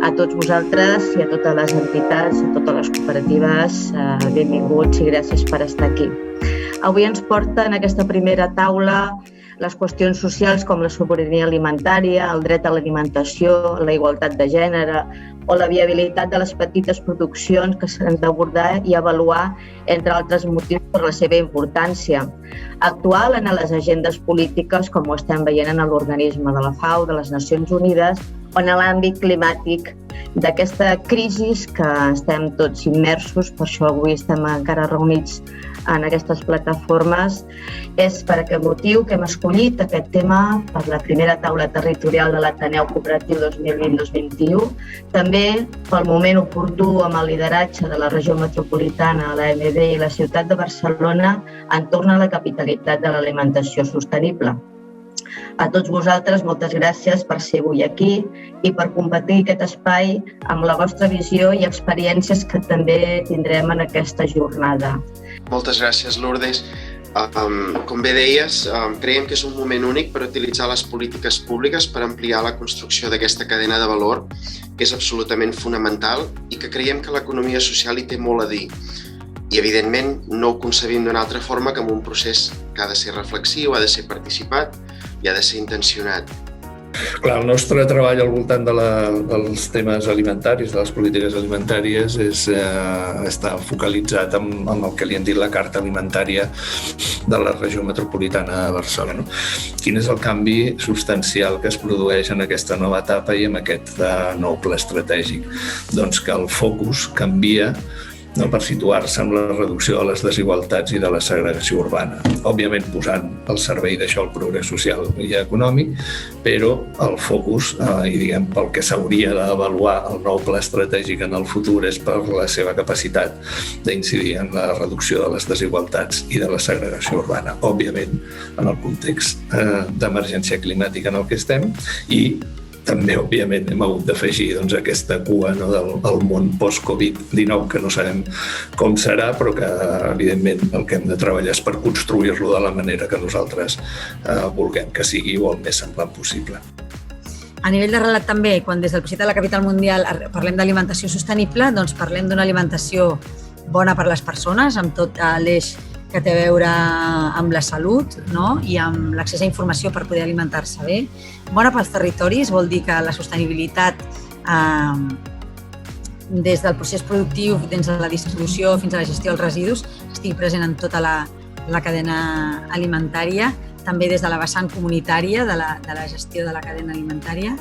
A tots vosaltres i a totes les entitats, a totes les cooperatives, benvinguts i gràcies per estar aquí. Avui ens porta en aquesta primera taula les qüestions socials com la sobirania alimentària, el dret a l'alimentació, la igualtat de gènere o la viabilitat de les petites produccions que s'han d'abordar i avaluar, entre altres motius, per la seva importància actual en les agendes polítiques, com ho estem veient en l'organisme de la FAO, de les Nacions Unides, o en l'àmbit climàtic d'aquesta crisi que estem tots immersos. Per això avui estem encara reunits en aquestes plataformes. És per aquest motiu que hem escollit aquest tema per la primera taula territorial de l'Ateneu Cooperatiu 2020-2021, també pel moment oportú amb el lideratge de la regió metropolitana, l'AMB i la ciutat de Barcelona entorn a la capitalitat de l'alimentació sostenible. A tots vosaltres, moltes gràcies per ser avui aquí i per compartir aquest espai amb la vostra visió i experiències que també tindrem en aquesta jornada. Moltes gràcies, Lourdes. Com bé deies, creiem que és un moment únic per utilitzar les polítiques públiques per ampliar la construcció d'aquesta cadena de valor, que és absolutament fonamental i que creiem que l'economia social hi té molt a dir. I, evidentment, no ho concebim d'una altra forma que amb un procés que ha de ser reflexiu, ha de ser participat i ha de ser intencionat. Clar, el nostre treball al voltant dels temes alimentaris, de les polítiques alimentàries, està focalitzat en el que li han dit la Carta Alimentària de la regió metropolitana de Barcelona. Quin és el canvi substancial que es produeix en aquesta nova etapa i en aquest nou pla estratègic? Doncs que el focus canvia per situar-se en la reducció de les desigualtats i de la segregació urbana. Òbviament posant al servei d'això el progrés social i econòmic, però el focus, pel que s'hauria d'avaluar el nou pla estratègic en el futur és per la seva capacitat d'incidir en la reducció de les desigualtats i de la segregació urbana. Òbviament, en el context d'emergència climàtica en el que estem i també, òbviament, hem hagut d'afegir aquesta cua del món post-Covid-19, que no sabem com serà, però que, evidentment, el que hem de treballar és per construir-lo de la manera que nosaltres vulguem que sigui o el més semblant possible. A nivell de relat també, quan des del projecte de la Capital Mundial parlem d'alimentació sostenible, doncs parlem d'una alimentació bona per a les persones, amb tot l'eix que té a veure amb la salut, no? I amb l'accés a informació per poder alimentar-se bé. Bona pels territoris vol dir que la sostenibilitat des del procés productiu, des de la distribució fins a la gestió dels residus, estigui present en tota la cadena alimentària, també des de la vessant comunitària de la gestió de la cadena alimentària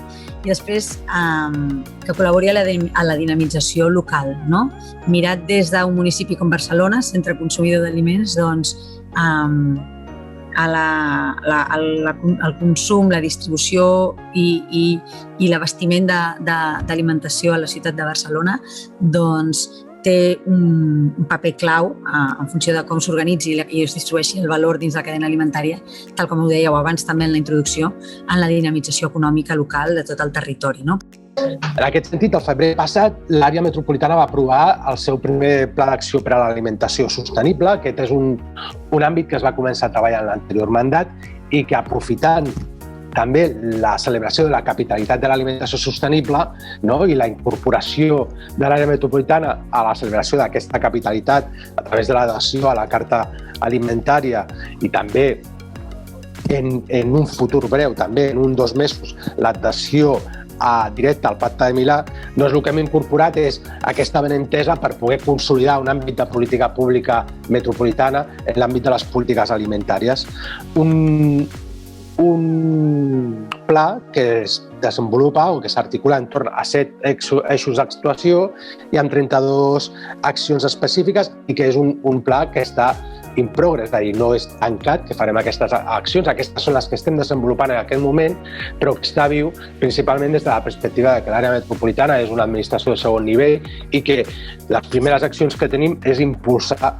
i després que col·labori a la dinamització local, no? Mirat des d'un municipi com Barcelona, centre consumidor d'aliments, doncs el consum, la distribució i l'abastiment d'alimentació a la ciutat de Barcelona doncs té un paper clau en funció de com s'organitzi i es distribueixi el valor dins la cadena alimentària, tal com ho dèieu abans també en la introducció, en la dinamització econòmica local de tot el territori, no? En aquest sentit, el febrer passat, l'àrea metropolitana va aprovar el seu primer pla d'acció per a l'alimentació sostenible. Aquest és un àmbit que es va començar a treballar en l'anterior mandat i que, aprofitant també la celebració de la capitalitat de l'alimentació sostenible, no? I la incorporació de l'àrea metropolitana a la celebració d'aquesta capitalitat a través de l'adhesió a la Carta Alimentària i també en un futur breu, també en 1 o 2 mesos, l'adhesió directa al Pacte de Milà, doncs el que hem incorporat és aquesta benentesa per poder consolidar un àmbit de política pública metropolitana en l'àmbit de les polítiques alimentàries. Un pla que es desenvolupa o que s'articula entorn a 7 eixos d'actuació i amb 32 accions específiques i que és un pla que està in progress, és a dir, no és tancat, que farem aquestes accions. Aquestes són les que estem desenvolupant en aquest moment, però que està viu principalment des de la perspectiva de que l'àrea metropolitana és una administració de segon nivell i que les primeres accions que tenim és impulsar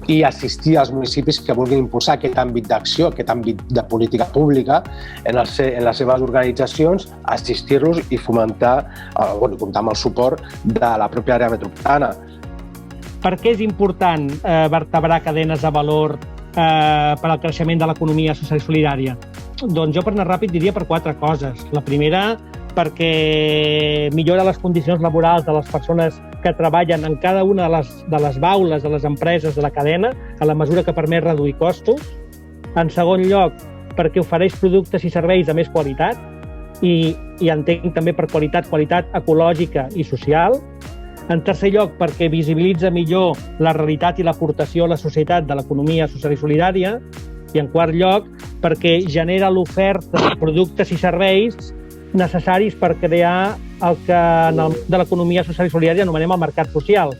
i assistir als municipis que vulguin impulsar aquest àmbit d'acció, aquest àmbit de política pública en les seves organitzacions, assistir-los i fomentar, comptar amb el suport de la pròpia àrea metropolitana. Per què és important vertebrar cadenes de valor per al creixement de l'economia social i solidària? Doncs jo, per anar ràpid, diria per 4 coses. La primera, perquè millora les condicions laborals de les persones que treballen en cada una de les baules de les empreses de la cadena, a la mesura que permet reduir costos. En segon lloc, perquè ofereix productes i serveis de més qualitat, i entenc també per qualitat ecològica i social. En tercer lloc, perquè visibilitza millor la realitat i l'aportació a la societat de l'economia social i solidària. I en quart lloc, perquè genera l'oferta de productes i serveis necessaris per crear el que en el de l'economia social i solidària anomenem el mercat social.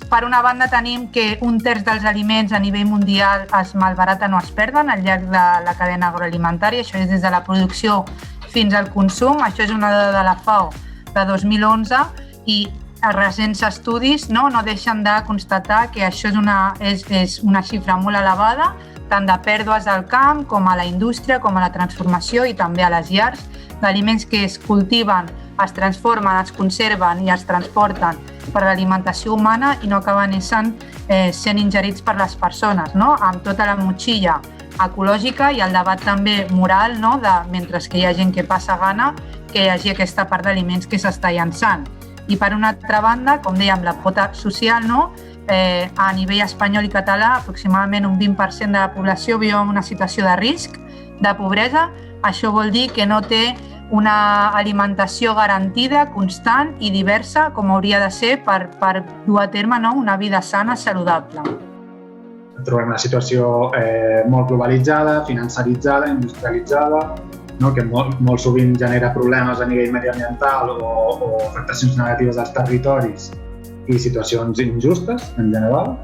Per una banda tenim que 1/3 dels aliments a nivell mundial es malbaraten o es perden al llarg de la cadena agroalimentària, això és des de la producció fins al consum. Això és una dada de la FAO de 2011 i els recents estudis no deixen de constatar que això és una xifra molt elevada, tant de pèrdues al camp com a la indústria, com a la transformació i també a les llars, d'aliments que es cultiven, es transformen, es conserven i es transporten per l'alimentació humana i no acaben sent ingerits per les persones, amb tota la motxilla ecològica i el debat també moral, mentre que hi ha gent que passa gana, que hi hagi aquesta part d'aliments que s'està llançant. I per una altra banda, com dèiem, la pota social, a nivell espanyol i català, aproximadament un 20% de la població viu en una situació de risc, de pobresa. Això vol dir que no té una alimentació garantida, constant i diversa, com hauria de ser per dur a terme una vida sana, saludable. Trobem una situació molt globalitzada, financeritzada, industrialitzada, que molt sovint genera problemes a nivell mediambiental o afectacions negatives als territoris i situacions injustes en general,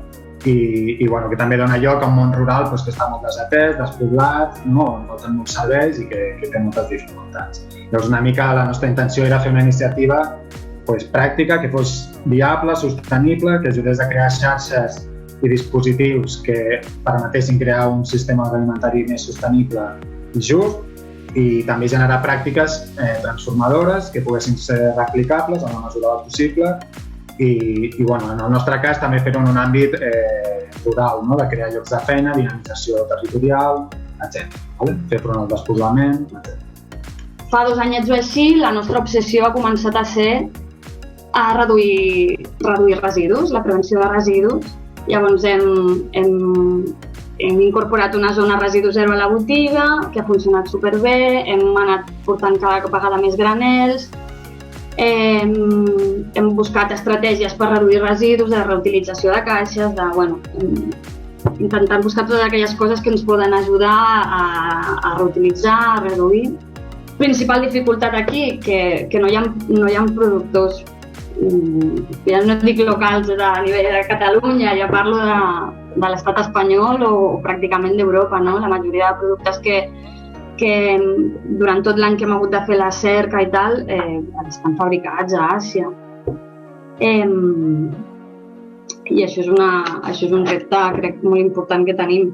i que també dona lloc a un món rural que està molt desatès, despoblat, on falten molts serveis i que té moltes dificultats. Llavors, una mica la nostra intenció era fer una iniciativa pràctica, que fos viable, sostenible, que ajudés a crear xarxes i dispositius que permetessin crear un sistema alimentari més sostenible i just, i també generar pràctiques transformadores que poguessin ser replicables en la mesura del possible i en el nostre cas també fer-ho en un àmbit rural, de crear llocs de feina, dinamització territorial, etc. Fer front al despoblament, etc. Fa 2 anyets o així, la nostra obsessió ha començat a ser a reduir residus, la prevenció de residus. Llavors hem incorporat una zona residu zero a la botiga, que ha funcionat superbé, hem anat portant cada vegada més granels, hem buscat estratègies per reduir residus, de reutilització de caixes, intentant buscar totes aquelles coses que ens poden ajudar a reutilitzar, a reduir. Principal dificultat aquí, que no hi ha productors, ja no dic locals a nivell de Catalunya, ja parlo de l'estat espanyol o pràcticament d'Europa, La majoria de productes que durant tot l'any que hem hagut de fer la cerca i tal, estan fabricats a Àsia. I això és un repte, crec, molt important que tenim.